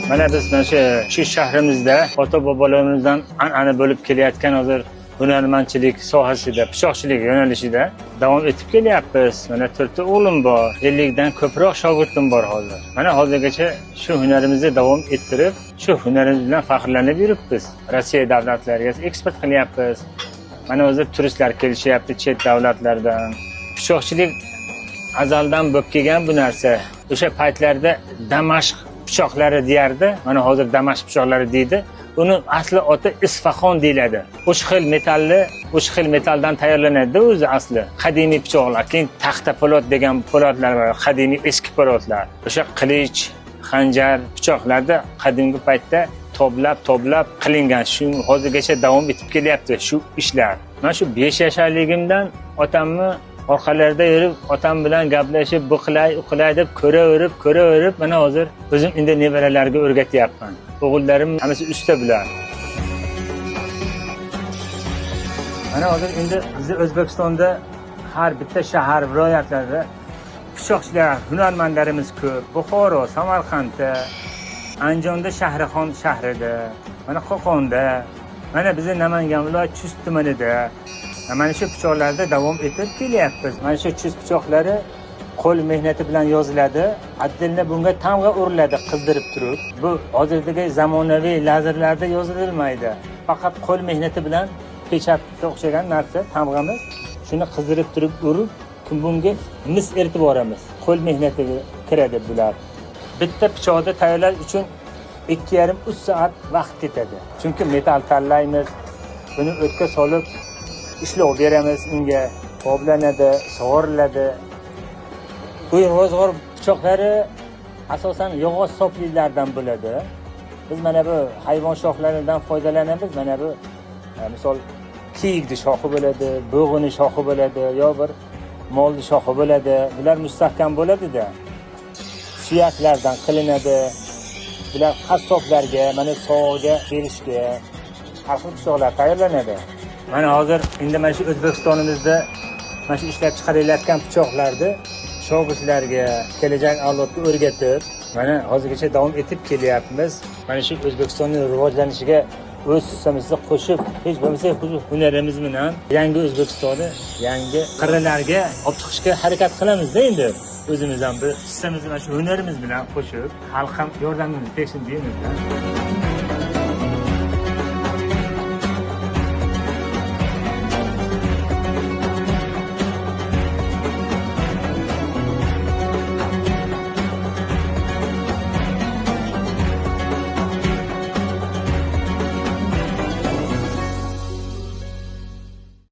Mana biz mana shu shahrimizda ota bobolarimizdan an'ana bo'lib kelayotgan hozir hunarmandchilik sohasida, pichoqchilik yo'nalishida davom etib kelyapmiz. Mana 4 ta o'g'lim bor, 50 dan ko'proq shogirdim bor hozir. Mana hozirgacha shu hunarimizni davom ettirib, shu hunarimiz bilan faxrlanib yuribmiz. Rossiya davlatlariga eksport qilyapmiz. Mana hozir turistlar kelishyapti chet davlatlardan. Pichoqchilik azaldan bo'lib kelgan bu narsa. O'sha paytlarda Damashq pichoqlari deyardi. Mana hozir Damashq pichoqlari deydi. Uni asli oti Isfahon deyiladi. O'sha xil metaldan tayyorlanadi o'zi asli. Qadimiy pichoqlar, keyin taxta polot degan polotlar bor, qadimiy eski polotlar. O'sha qilich, xanjar pichoqlarda qadimgi paytda toblab qilingan. Shu hozirgacha davom etib kelyapti shu ishlar. Men shu 5 yasharligimdan otamni orqalarida yurib, otam bilan gaplashib, bu qilay, u qilay deb ko'raverib, mana hozir o'zim endi nevaralarga o'rgatyapman. O'g'illarim hammasi usta bilan. Mana hozir endi biz O'zbekistonda har bitta shahar, viloyatlarda pichoqchilar, hunarmandlarimiz ko'p. Buxoro, Samarqandda, Andijonda Shahrixon shahrida, mana Qo'qonda, mana bizning Namangan viloyat Chust tumanida mana shu pichoqlarda davom etib kelyapmiz. Mana shu chust pichoqlari qo'l mehnati bilan yoziladi. Atdelna bunga tamg'a uriladi qizdirib turib. Bu hozirdagi zamonaviy lazerlarda yozilmaydi. Faqat qo'l mehnati bilan pechatga o'xshagan narsa tamg'amiz. Shuni qizdirib turib urib, bunga mis eritib boramiz. Qo'l mehnatiga kiradi bular. Bitta pichoqni tayyorlash uchun 2,5-3 soat vaqt ketadi. Chunki metal tanlaymiz. Buni o'tga solib ishlov beramiz, unga toblanadi, sug'oriladi. Bu ro'zg'or pichoqlari asosan yog'och soplilardan bo'ladi. Biz mana bu hayvon shoxlaridan foydalanamiz. Mana bu misol kiyikning shoxi bo'ladi, bo'g'ini shoxi bo'ladi, yo bir molni shoxi bo'ladi. Bular mustahkam bo'ladi-da. Suyaklardan qilinadi. Bular qassoblarga, mana sog'ga berishga har xil pichoqlar tayyorlanadi. Mana hozir endi mana shu O'zbekistonimizda mana shu ishlab chiqarilayotgan pichoqlarni shogirdlarga, kelajak avlodga o'rgatib, mana hozirgacha davom etib kelyapmiz. Mana shu O'zbekistonning rivojlanishiga o'z hissamizni qo'shib, hech bo'lmasa hunarimiz bilan yangi O'zbekistonni yangi qirralarga olib chiqishga harakat qilamiz-da endi. O'zimiz ham bir hissamizni mana shu hunarimiz bilan qo'shib, xalq ham yordamimizni bersin deymiz.